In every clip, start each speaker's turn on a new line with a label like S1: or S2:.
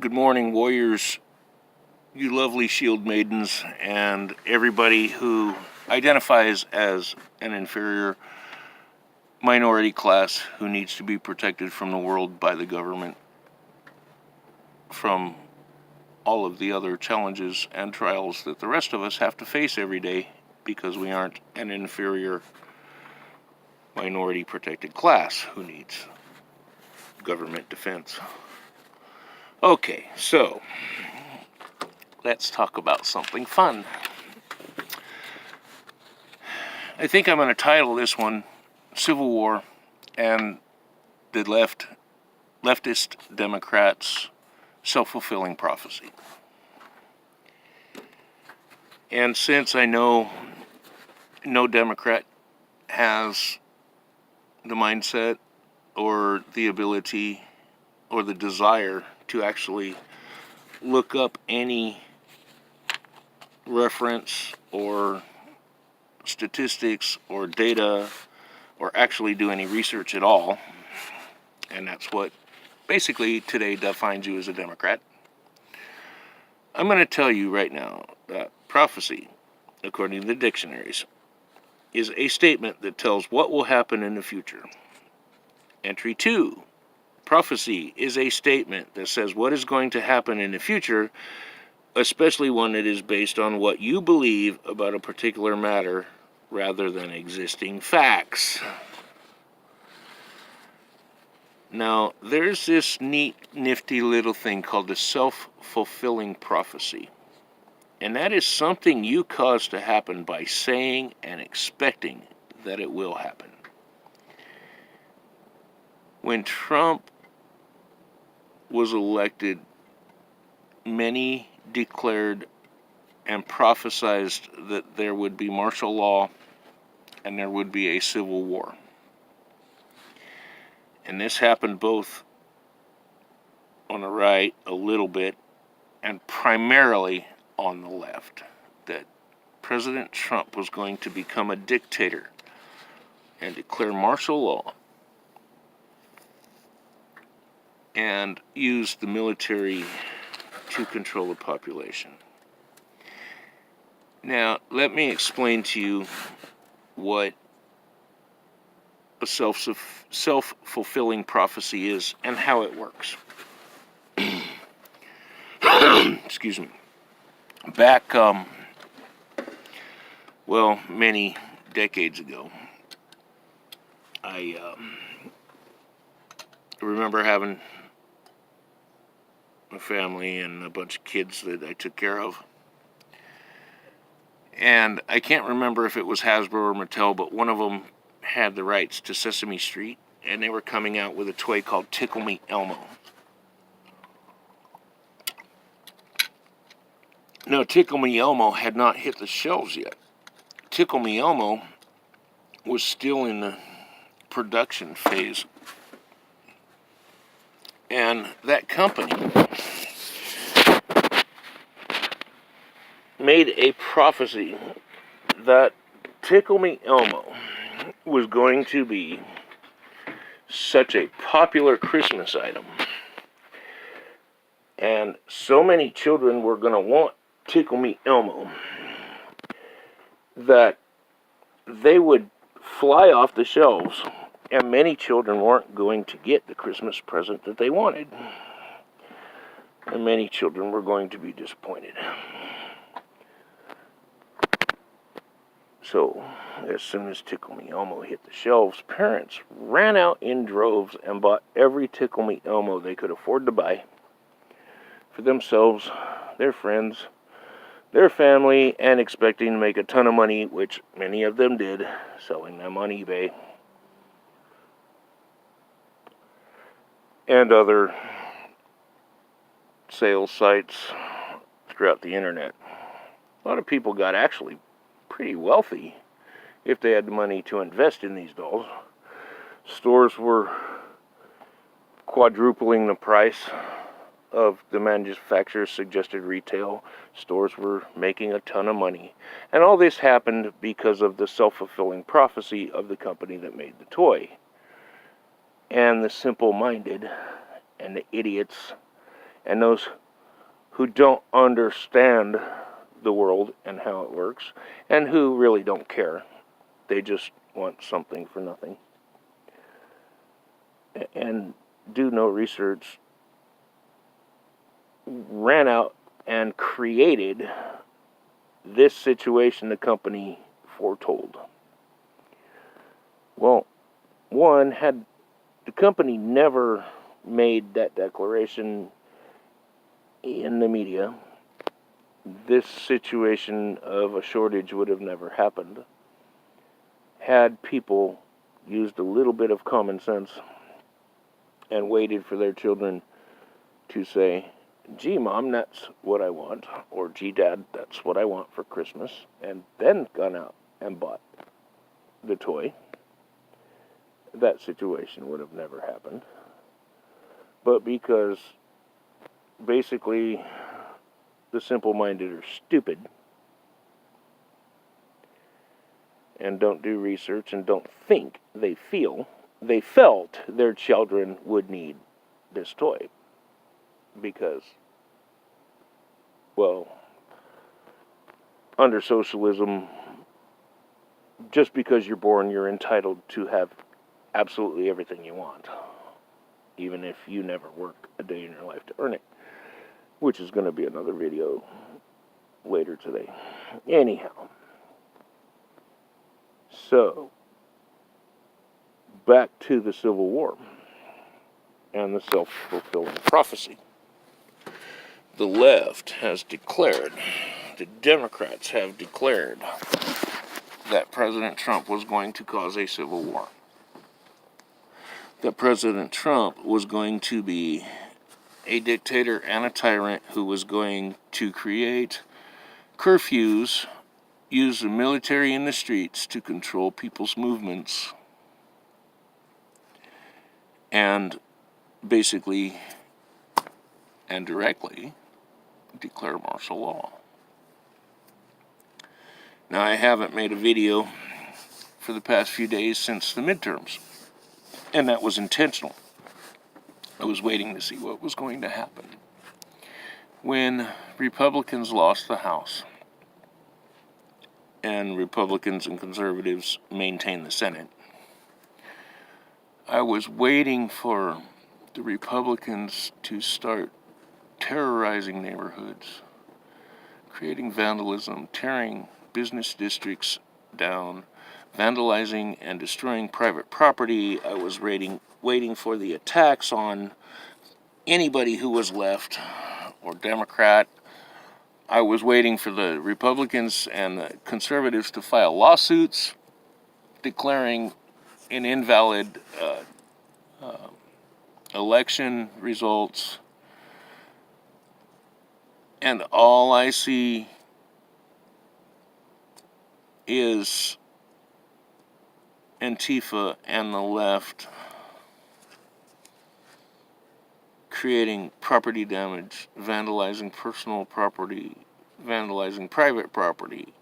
S1: Good morning, warriors, you lovely shield maidens, and everybody who identifies as an inferior minority class who needs to be protected from the world by the government, from all of the other challenges and trials that the rest of us have to face every day because we aren't an inferior minority protected class who needs government defense. Okay, so let's talk about something fun. I think I'm going to title this one Civil War and the leftist Democrats' self-fulfilling prophecy. And since I know no Democrat has the mindset or the ability or the desire to actually look up any reference or statistics or data or actually do any research at all, and that's what basically today defines you as a Democrat, I'm going to tell you right now that prophecy, according to the dictionaries, is a statement that tells what will happen in the future. Entry 2. Prophecy is a statement that says what is going to happen in the future, especially one that is based on what you believe about a particular matter rather than existing facts. Now, there's this neat, nifty little thing called the self-fulfilling prophecy. And that is something you cause to happen by saying and expecting that it will happen. When Trump was elected, many declared and prophesied that there would be martial law and there would be a civil war. And this happened both on the right a little bit and primarily on the left, that President Trump was going to become a dictator and declare martial law and use the military to control the population. Now, let me explain to you what a self-fulfilling prophecy is and how it works. Excuse me. Back, many decades ago, I remember having a family and a bunch of kids that I took care of. And I can't remember if it was Hasbro or Mattel, but one of them had the rights to Sesame Street, and they were coming out with a toy called Tickle Me Elmo. No, Tickle Me Elmo had not hit the shelves yet. Tickle Me Elmo was still in the production phase. And that company made a prophecy that Tickle Me Elmo was going to be such a popular Christmas item, and so many children were going to want Tickle Me Elmo that they would fly off the shelves, and many children weren't going to get the Christmas present that they wanted, and many children were going to be disappointed. So, as soon as Tickle Me Elmo hit the shelves, parents ran out in droves and bought every Tickle Me Elmo they could afford to buy for themselves, their friends, their family, and expecting to make a ton of money, which many of them did, selling them on eBay and other sales sites throughout the internet. A lot of people got actually pretty wealthy if they had the money to invest in these dolls. Stores were quadrupling the price of the manufacturer's suggested retail. Stores were making a ton of money. And all this happened because of the self-fulfilling prophecy of the company that made the toy. And the simple-minded and the idiots And those who don't understand the world and how it works, and who really don't care. They just want something for nothing. And do no research, ran out and created this situation the company foretold. Well, one, had the company never made that declaration in the media, this situation of a shortage would have never happened. Had people used a little bit of common sense and waited for their children to say, "Gee, Mom, that's what I want," or "Gee, Dad, that's what I want for Christmas," and then gone out and bought the toy, that situation would have never happened. But because basically the simple-minded are stupid and don't do research and don't think, they felt their children would need this toy. Because, well, under socialism, just because you're born, you're entitled to have absolutely everything you want, even if you never work a day in your life to earn it, which is going to be another video later today. Anyhow, so back to the Civil War and the self-fulfilling prophecy. The left has declared, the Democrats have declared, that President Trump was going to cause a civil war. That President Trump was going to be a dictator and a tyrant who was going to create curfews, use the military in the streets to control people's movements, and basically and directly declare martial law. Now, I haven't made a video for the past few days since the midterms, and that was intentional. I was waiting to see what was going to happen. When Republicans lost the House and Republicans and conservatives maintained the Senate, I was waiting for the Republicans to start terrorizing neighborhoods, creating vandalism, tearing business districts down, vandalizing and destroying private property. I was waiting for the attacks on anybody who was left or Democrat. I was waiting for the Republicans and the conservatives to file lawsuits declaring an invalid election results. And all I see is Antifa and the left creating property damage, vandalizing personal property, vandalizing private property,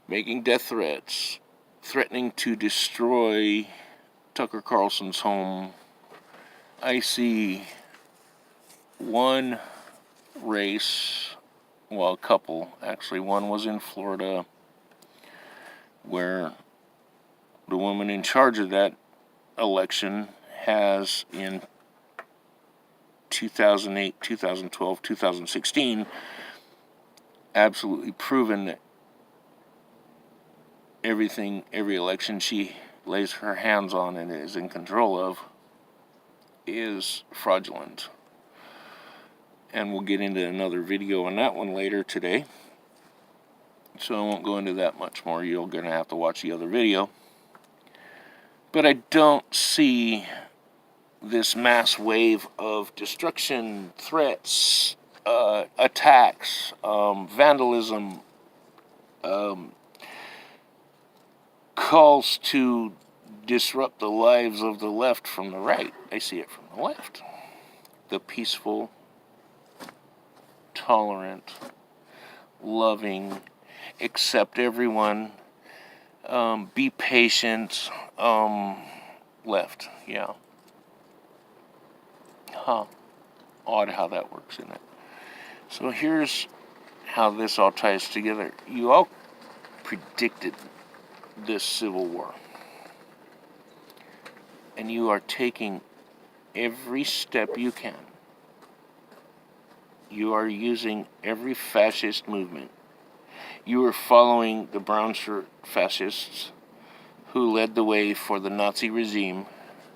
S1: making death threats, threatening to destroy Tucker Carlson's home. I see one race, well, a couple, actually. One was in Florida, where the woman in charge of that election has, in 2008, 2012, 2016, absolutely proven that every election she lays her hands on and is in control of is fraudulent. And we'll get into another video on that one later today, so I won't go into that much more. You're going to have to watch the other video. But I don't see this mass wave of destruction, threats, attacks, vandalism, calls to disrupt the lives of the left from the right. I see it from the left. The peaceful, tolerant, loving, accept everyone, be patient, left, yeah. Huh. odd how that works in it. So here's how this all ties together. You all predicted this civil war. And you are taking every step you can. You are using every fascist movement. You are following the brown shirt fascists who led the way for the Nazi regime,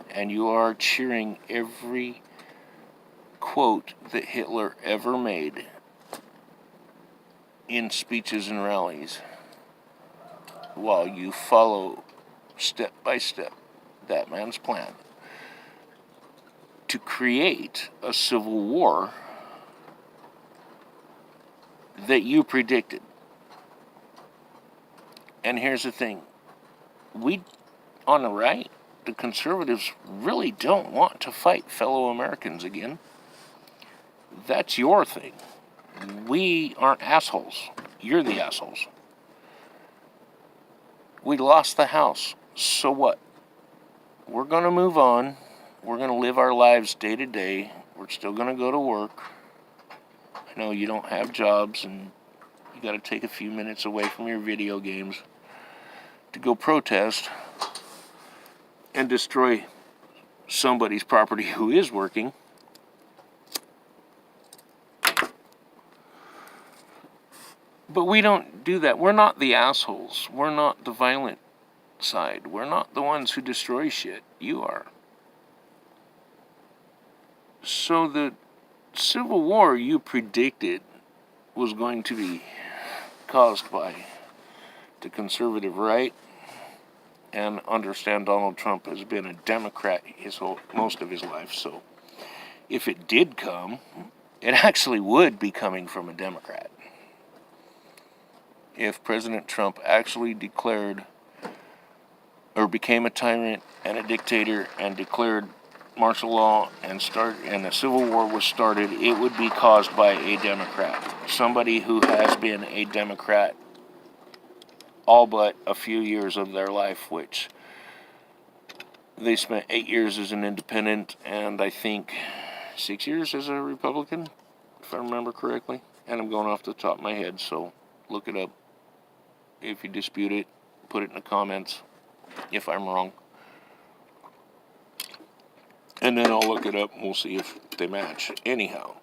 S1: and you are cheering every quote that Hitler ever made in speeches and rallies while you follow step by step that man's plan to create a civil war that you predicted. And here's the thing. We, on the right, the conservatives, really don't want to fight fellow Americans again. That's your thing. We aren't assholes. You're the assholes. We lost the House. So what? We're going to move on. We're going to live our lives day to day. We're still going to go to work. I know you don't have jobs and you got to take a few minutes away from your video games to go protest and destroy somebody's property who is working. But we don't do that. We're not the assholes. We're not the violent side. We're not the ones who destroy shit. You are. So the Civil War you predicted was going to be caused by the conservative right, and understand Donald Trump has been a Democrat most of his life. So if it did come, it actually would be coming from a Democrat. If President Trump actually declared or became a tyrant and a dictator and declared martial law and a civil war was started, it would be caused by a Democrat. Somebody who has been a Democrat all but a few years of their life, which they spent 8 years as an independent and I think 6 years as a Republican, if I remember correctly. And I'm going off the top of my head, so look it up. If you dispute it, put it in the comments if I'm wrong. And then I'll look it up and we'll see if they match. Anyhow,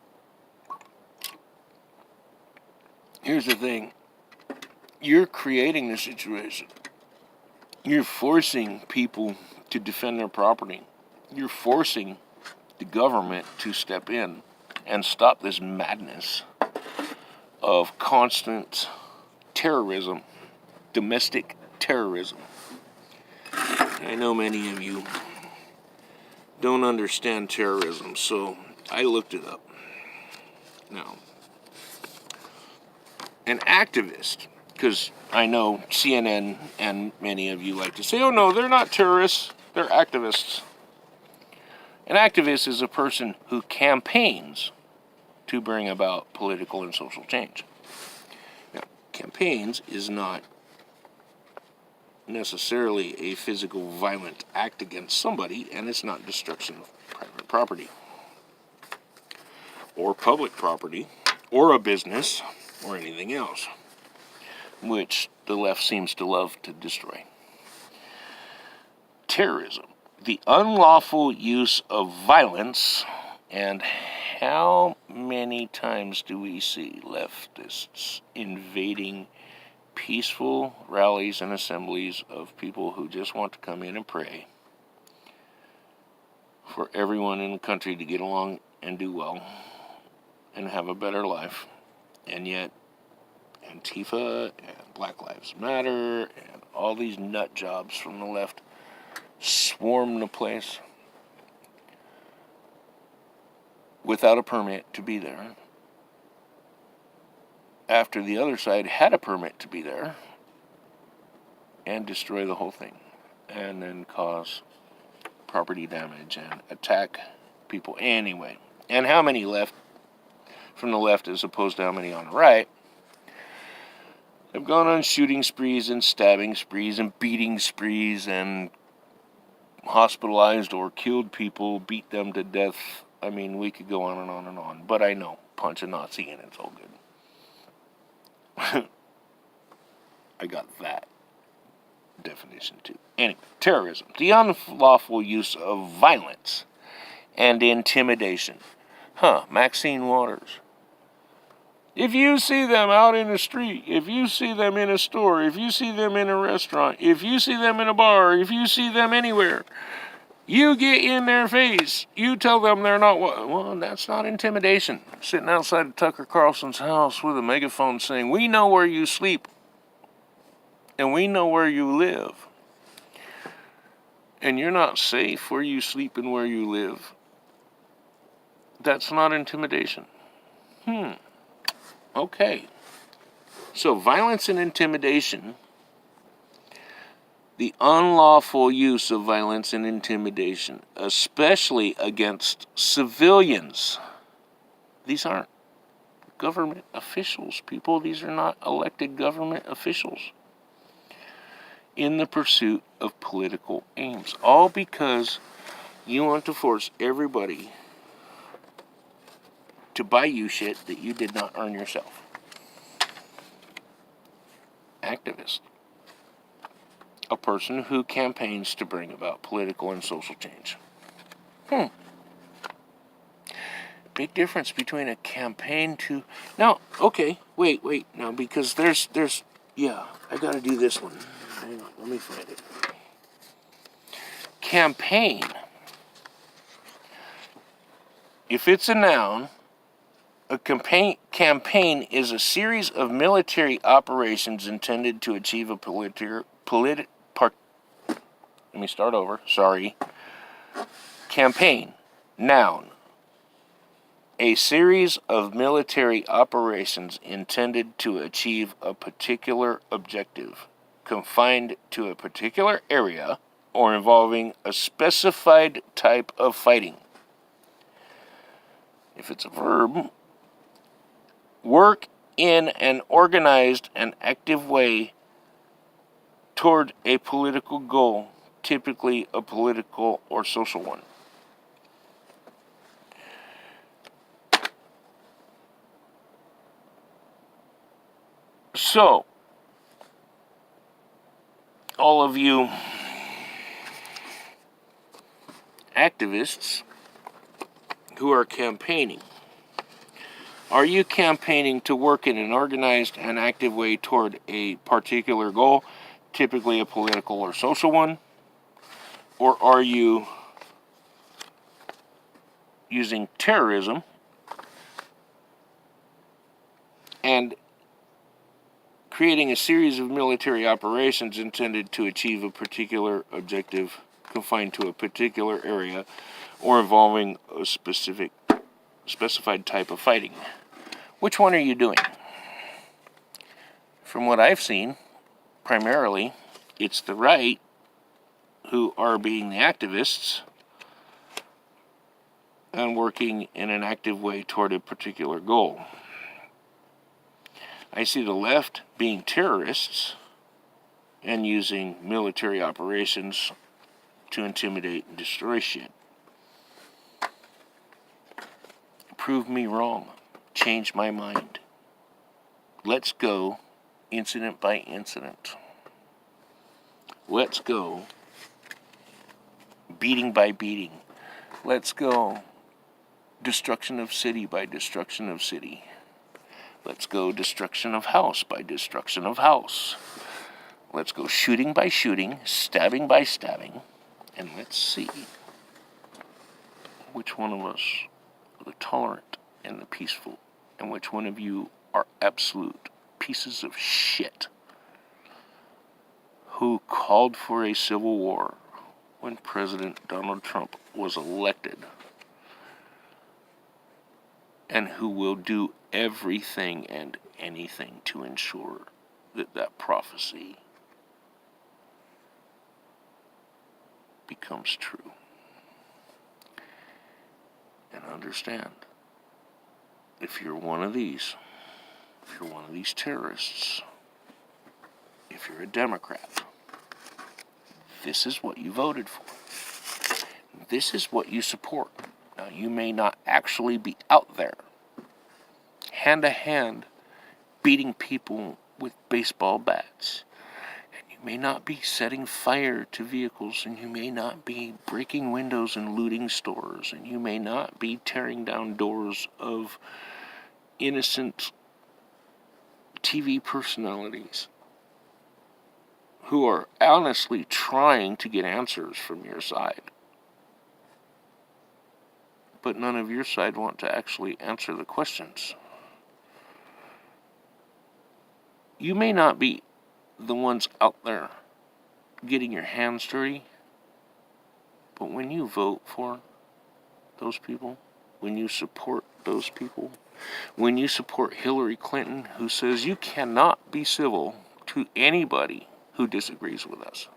S1: here's the thing. You're creating the situation. You're forcing people to defend their property. You're forcing the government to step in and stop this madness of constant terrorism, domestic terrorism. I know many of you don't understand terrorism, so I looked it up. Now, an activist, because I know CNN and many of you like to say, oh no, they're not terrorists, they're activists. An activist is a person who campaigns to bring about political and social change. Now, campaigns is not necessarily a physical violent act against somebody, and it's not destruction of private property or public property or a business or anything else, which the left seems to love to destroy. Terrorism, the unlawful use of violence. And how many times do we see leftists invading peaceful rallies and assemblies of people who just want to come in and pray for everyone in the country to get along and do well and have a better life? And yet Antifa and Black Lives Matter and all these nut jobs from the left swarm the place without a permit to be there, after the other side had a permit to be there, and destroy the whole thing, and then cause property damage and attack people anyway. And how many left from the left as opposed to how many on the right have gone on shooting sprees and stabbing sprees and beating sprees and hospitalized or killed people, beat them to death I mean, we could go on and on and on, but I know, punch a Nazi and it's all good. I got that definition too. Anyway, terrorism, the unlawful use of violence and intimidation. Maxine Waters. If you see them out in the street, if you see them in a store, if you see them in a restaurant, if you see them in a bar, if you see them anywhere, you get in their face. You tell them they're not. Well, that's not intimidation. Sitting outside of Tucker Carlson's house with a megaphone saying, "We know where you sleep, and we know where you live, and you're not safe where you sleep and where you live." That's not intimidation. Okay. So violence and intimidation, the unlawful use of violence and intimidation, especially against civilians. These aren't government officials, people. These are not elected government officials. In the pursuit of political aims. All because you want to force everybody to buy you shit that you did not earn yourself. Activist. A person who campaigns to bring about political and social change. Big difference between a campaign to... Now, okay, wait. Now, because there's... Yeah, I gotta do this one. Hang on, let me find it. Campaign. If it's a noun... A campaign is a series of military operations intended to achieve a let me start over. Sorry. Campaign, noun. A series of military operations intended to achieve a particular objective, confined to a particular area, or involving a specified type of fighting. If it's a verb, work in an organized and active way toward a political goal, typically a political or social one. So, all of you activists who are campaigning, are you campaigning to work in an organized and active way toward a particular goal, typically a political or social one? Or are you using terrorism and creating a series of military operations intended to achieve a particular objective confined to a particular area or involving a specified type of fighting? Which one are you doing? From what I've seen, primarily, it's the right who are being the activists and working in an active way toward a particular goal. I see the left being terrorists and using military operations to intimidate and destroy shit. Prove me wrong. Change my mind. Let's go incident by incident. Let's go beating by beating. Let's go destruction of city by destruction of city. Let's go destruction of house by destruction of house. Let's go shooting by shooting, stabbing by stabbing, and let's see which one of us are the tolerant and the peaceful, and which one of you are absolute pieces of shit who called for a civil war when President Donald Trump was elected, and who will do everything and anything to ensure that that prophecy becomes true. And understand, if you're one of these, if you're one of these terrorists, if you're a Democrat, this is what you voted for. This is what you support. Now, you may not actually be out there, hand to hand, beating people with baseball bats. And you may not be setting fire to vehicles, and you may not be breaking windows and looting stores, and you may not be tearing down doors of innocent TV personalities who are honestly trying to get answers from your side. But none of your side want to actually answer the questions. You may not be the ones out there getting your hands dirty, but when you vote for those people, when you support those people, when you support Hillary Clinton, who says you cannot be civil to anybody who disagrees with us,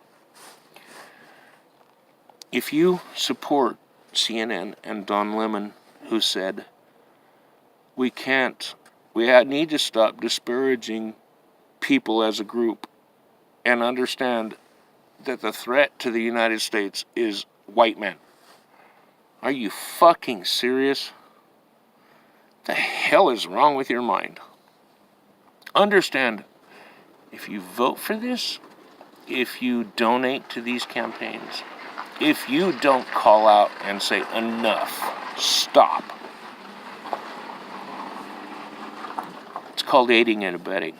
S1: if you support CNN and Don Lemon, who said we need to stop disparaging people as a group and understand that the threat to the United States is white men. Are you fucking serious? The hell is wrong with your mind? Understand, if you vote for this, if you donate to these campaigns, if you don't call out and say enough, stop. It's called aiding and abetting.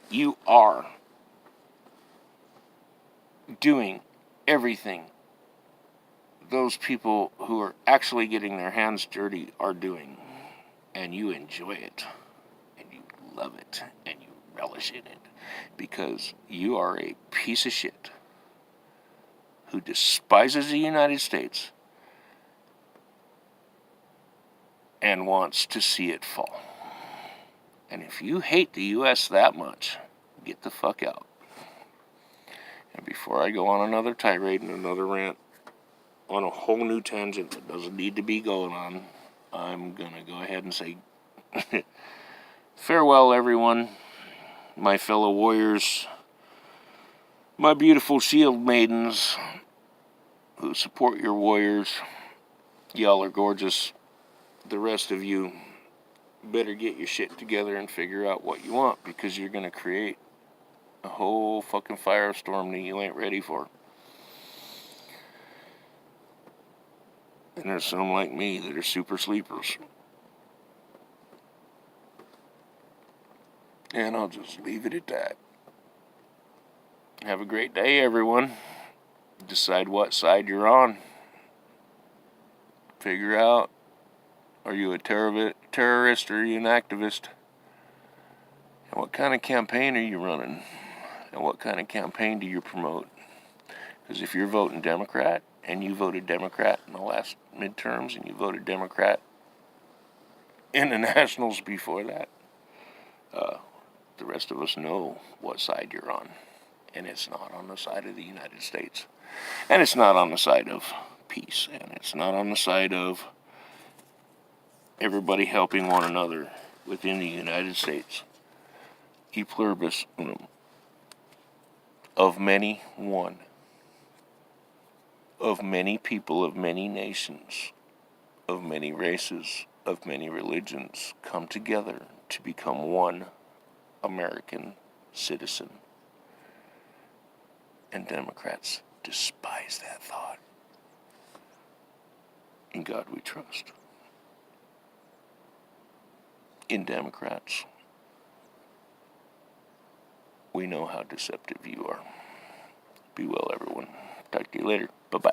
S1: You are doing everything those people who are actually getting their hands dirty are doing, and you enjoy it, and you love it, and you relish in it, because you are a piece of shit who despises the United States and wants to see it fall. And if you hate the U.S. that much, get the fuck out. And before I go on another tirade and another rant on a whole new tangent that doesn't need to be going on, I'm going to go ahead and say farewell, everyone, my fellow warriors, my beautiful shield maidens who support your warriors. Y'all are gorgeous. The rest of you better get your shit together and figure out what you want, because you're going to create a whole fucking firestorm that you ain't ready for. And there's some like me that are super sleepers. And I'll just leave it at that. Have a great day, everyone. Decide what side you're on. Figure out, are you a terrorist or are you an activist? And what kind of campaign are you running? And what kind of campaign do you promote? Because if you're voting Democrat, and you voted Democrat in the last midterms, and you voted Democrat in the nationals before that, the rest of us know what side you're on. And it's not on the side of the United States. And it's not on the side of peace. And it's not on the side of everybody helping one another within the United States. E pluribus unum. Of many, one. Of many people, of many nations, of many races, of many religions, come together to become one American citizen. And Democrats despise that thought. In God we trust. In Democrats, we know how deceptive you are. Be well, everyone. Talk to you later. Bye-bye.